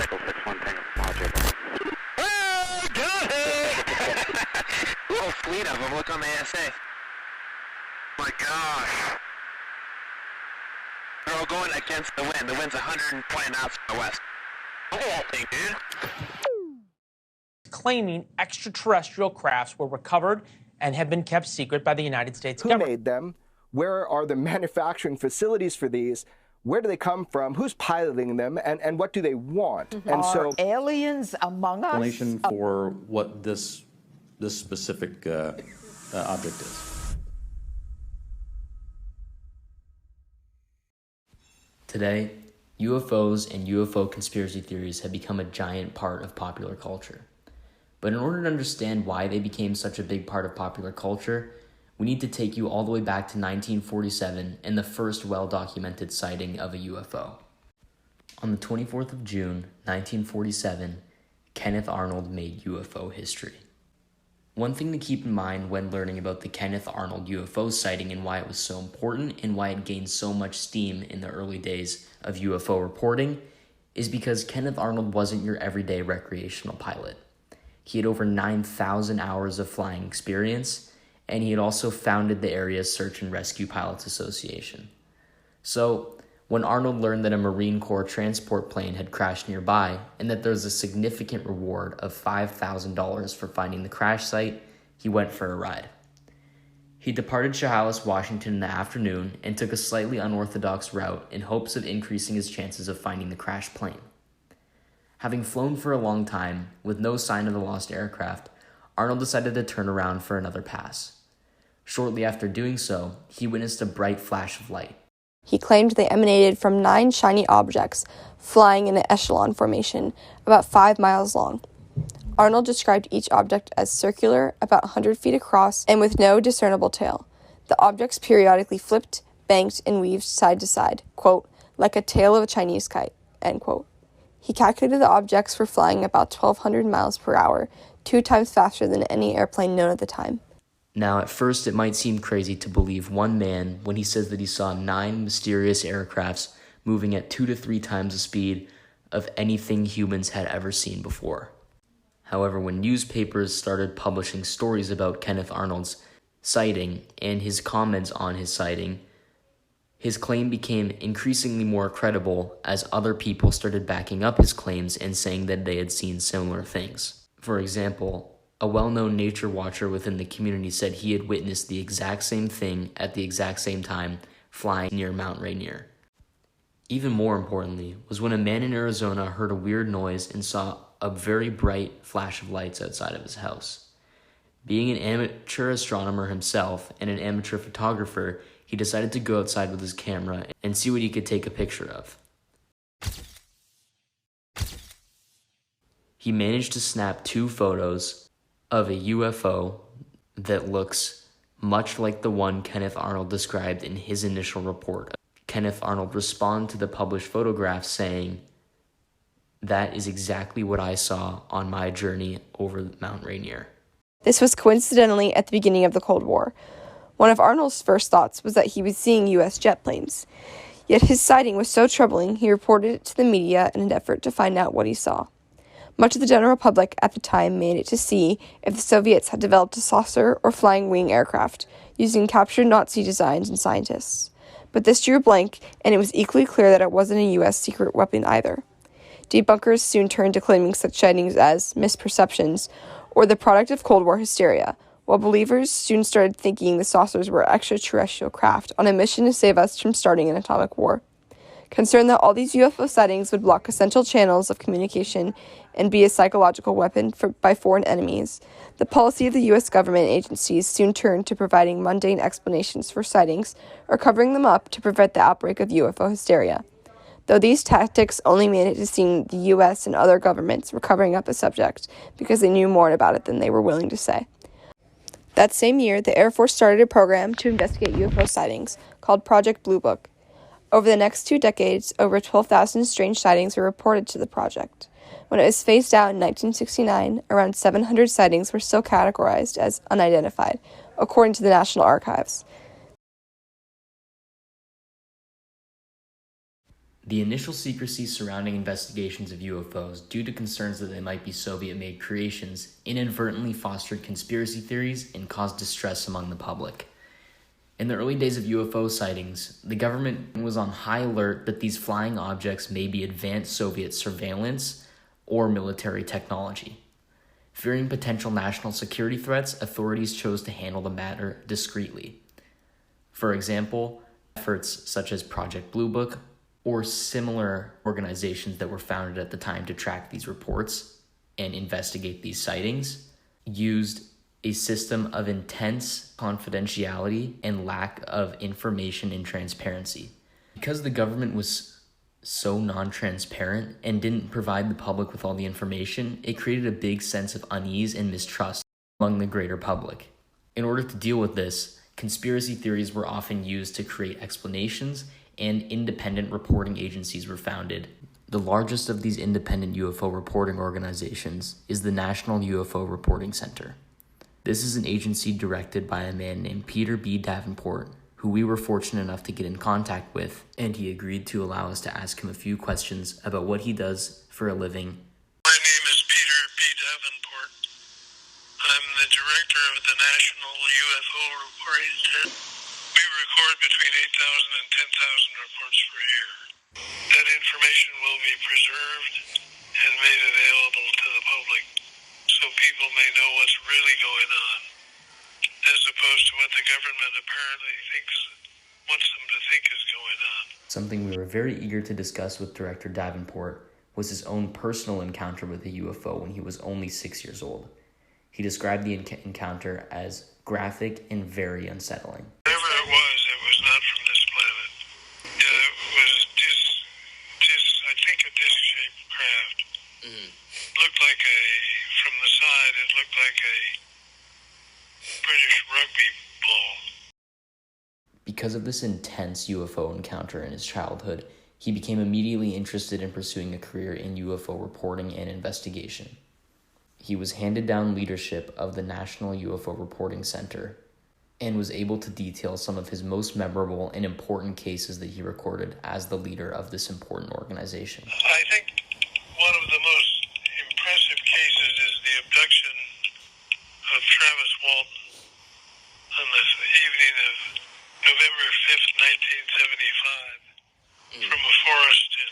Eagle 6-1 Tango Roger. Oh, got it! Whole fleet of them. Look on the ASA. My gosh. They're all going against the wind. The wind's 120 knots from the west. Look at that thing, dude. Claiming extraterrestrial crafts were recovered and have been kept secret by the United States government. Who made them? Where are the manufacturing facilities for these? Where do they come from? Who's piloting them? And what do they want? And are aliens among us? Explanation for what this specific object is. Today, UFOs and UFO conspiracy theories have become a giant part of popular culture. But in order to understand why they became such a big part of popular culture, we need to take you all the way back to 1947 and the first well-documented sighting of a UFO. On the 24th of June, 1947, Kenneth Arnold made UFO history. One thing to keep in mind when learning about the Kenneth Arnold UFO sighting and why it was so important and why it gained so much steam in the early days of UFO reporting is because Kenneth Arnold wasn't your everyday recreational pilot. He had over 9,000 hours of flying experience, and he had also founded the area's Search and Rescue Pilots Association. So, when Arnold learned that a Marine Corps transport plane had crashed nearby and that there was a significant reward of $5,000 for finding the crash site, he went for a ride. He departed Chehalis, Washington in the afternoon and took a slightly unorthodox route in hopes of increasing his chances of finding the crashed plane. Having flown for a long time, with no sign of the lost aircraft, Arnold decided to turn around for another pass. Shortly after doing so, he witnessed a bright flash of light. He claimed they emanated from 9 shiny objects flying in an echelon formation about 5 miles long. Arnold described each object as circular, about 100 feet across, and with no discernible tail. The objects periodically flipped, banked, and weaved side to side, quote, like a tail of a Chinese kite, end quote. He calculated the objects were flying about 1,200 miles per hour, 2 times faster than any airplane known at the time. Now, at first, it might seem crazy to believe one man when he says that he saw 9 mysterious aircrafts moving at 2 to 3 times the speed of anything humans had ever seen before. However, when newspapers started publishing stories about Kenneth Arnold's sighting and his comments on his sighting, his claim became increasingly more credible as other people started backing up his claims and saying that they had seen similar things. For example, a well-known nature watcher within the community said he had witnessed the exact same thing at the exact same time flying near Mount Rainier. Even more importantly was when a man in Arizona heard a weird noise and saw a very bright flash of lights outside of his house. Being an amateur astronomer himself and an amateur photographer, he decided to go outside with his camera and see what he could take a picture of. He managed to snap 2 photos of a UFO that looks much like the one Kenneth Arnold described in his initial report. Kenneth Arnold responded to the published photographs saying, "That is exactly what I saw on my journey over Mount Rainier." This was coincidentally at the beginning of the Cold War. One of Arnold's first thoughts was that he was seeing U.S. jet planes. Yet his sighting was so troubling, he reported it to the media in an effort to find out what he saw. Much of the general public at the time made it to see if the Soviets had developed a saucer or flying wing aircraft using captured Nazi designs and scientists. But this drew a blank, and it was equally clear that it wasn't a U.S. secret weapon either. Debunkers soon turned to claiming such sightings as misperceptions or the product of Cold War hysteria, while believers soon started thinking the saucers were extraterrestrial craft on a mission to save us from starting an atomic war. Concerned that all these UFO sightings would block essential channels of communication and be a psychological weapon by foreign enemies, the policy of the U.S. government agencies soon turned to providing mundane explanations for sightings or covering them up to prevent the outbreak of UFO hysteria. Though these tactics only made it to seem the U.S. and other governments were covering up the subject because they knew more about it than they were willing to say. That same year, the Air Force started a program to investigate UFO sightings called Project Blue Book. Over the next 2 decades, over 12,000 strange sightings were reported to the project. When it was phased out in 1969, around 700 sightings were still categorized as unidentified, according to the National Archives. The initial secrecy surrounding investigations of UFOs, due to concerns that they might be Soviet-made creations, inadvertently fostered conspiracy theories and caused distress among the public. In the early days of UFO sightings, the government was on high alert that these flying objects may be advanced Soviet surveillance or military technology. Fearing potential national security threats, authorities chose to handle the matter discreetly. For example, efforts such as Project Blue Book or similar organizations that were founded at the time to track these reports and investigate these sightings used a system of intense confidentiality and lack of information and transparency. Because the government was so non-transparent and didn't provide the public with all the information, it created a big sense of unease and mistrust among the greater public. In order to deal with this, conspiracy theories were often used to create explanations, and independent reporting agencies were founded. The largest of these independent UFO reporting organizations is the National UFO Reporting Center. This is an agency directed by a man named Peter B. Davenport, who we were fortunate enough to get in contact with, and he agreed to allow us to ask him a few questions about what he does for a living. My name is Peter B. Davenport. I'm the director of the National UFO Reporting Center. We record between 8,000 and 10,000 reports per year. That information will be preserved and made available to the public so people may know what's really going on, as opposed to what the government apparently wants them to think is going on. Something we were very eager to discuss with Director Davenport was his own personal encounter with a UFO when he was only 6 years old. He described the encounter as graphic and very unsettling. Whatever it was not from this planet. Yeah, it was I think a disc-shaped craft. Looked like from the side, it looked like a British rugby ball. Because of this intense UFO encounter in his childhood, he became immediately interested in pursuing a career in UFO reporting and investigation. He was handed down leadership of the National UFO Reporting Center and was able to detail some of his most memorable and important cases that he recorded as the leader of this important organization. I think one of the most impressive cases is the abduction of Travis Walton on the evening of November 5th, 1975, from a forest in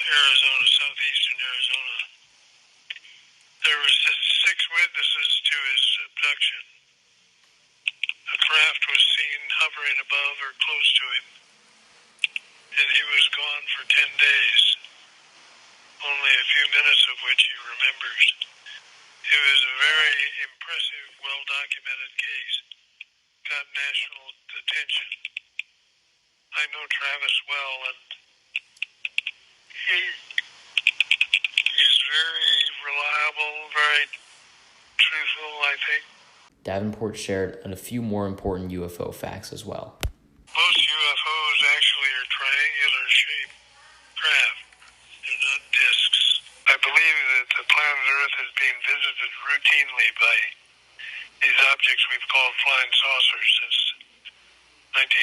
Arizona, southeastern Arizona. There were 6 witnesses to his abduction. A craft was seen hovering above or close to him, and he was gone for 10 days, only a few minutes of which he remembers. It was a very impressive, well-documented case. Got national attention. I know Travis well, and he's very reliable, very truthful, I think. Davenport shared a few more important UFO facts as well. Most UFOs actually are triangular-shaped craft. They're not discs. I believe that the planet Earth is being visited routinely by these objects we've called flying saucers since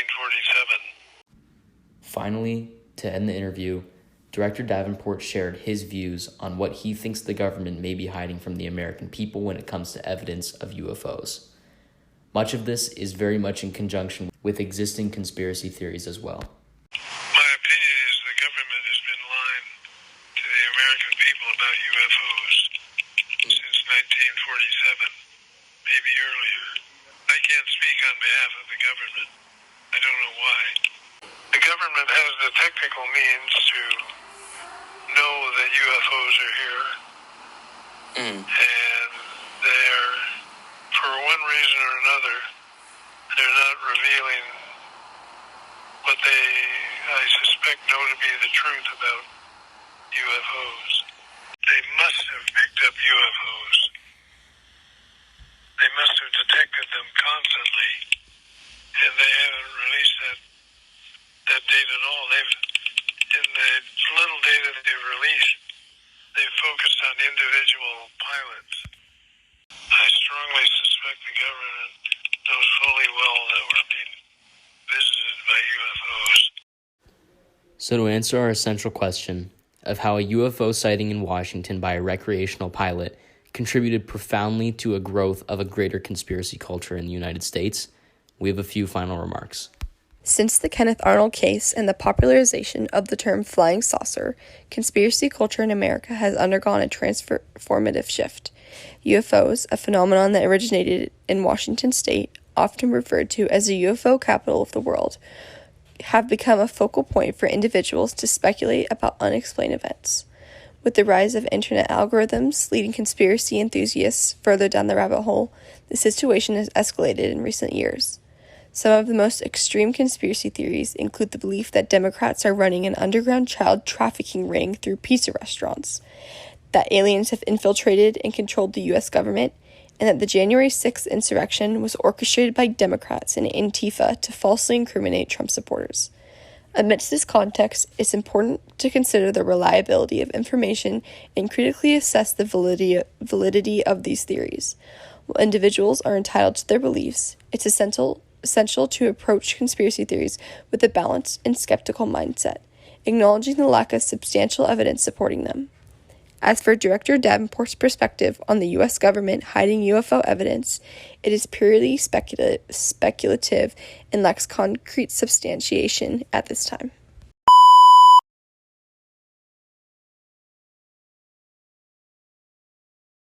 1947. Finally, to end the interview, Director Davenport shared his views on what he thinks the government may be hiding from the American people when it comes to evidence of UFOs. Much of this is very much in conjunction with existing conspiracy theories as well. My opinion is the government has been lying to the American people about UFOs since 1947, maybe earlier. I can't speak on behalf of the government. I don't know why. The government has the technical means to know that UFOs are here, and they're, for one reason or another, they're not revealing what they, I suspect, know to be the truth about UFOs. They must have picked up UFOs. They must have detected them constantly, and they haven't released that data at all. In the little data they've released, they've focused on individual pilots. I strongly suspect the government knows fully well that we're being visited by UFOs. So to answer our essential question of how a UFO sighting in Washington by a recreational pilot contributed profoundly to a growth of a greater conspiracy culture in the United States, we have a few final remarks. Since the Kenneth Arnold case and the popularization of the term flying saucer, conspiracy culture in America has undergone a transformative shift. UFOs, a phenomenon that originated in Washington state, often referred to as the UFO capital of the world, have become a focal point for individuals to speculate about unexplained events. With the rise of internet algorithms leading conspiracy enthusiasts further down the rabbit hole, the situation has escalated in recent years. Some of the most extreme conspiracy theories include the belief that Democrats are running an underground child trafficking ring through pizza restaurants, that aliens have infiltrated and controlled the U.S. government, and that the January 6th insurrection was orchestrated by Democrats and Antifa to falsely incriminate Trump supporters. Amidst this context, it's important to consider the reliability of information and critically assess the validity of these theories. While individuals are entitled to their beliefs, it's essential to approach conspiracy theories with a balanced and skeptical mindset, acknowledging the lack of substantial evidence supporting them. As for Director Davenport's perspective on the U.S. government hiding UFO evidence, it is purely speculative and lacks concrete substantiation at this time.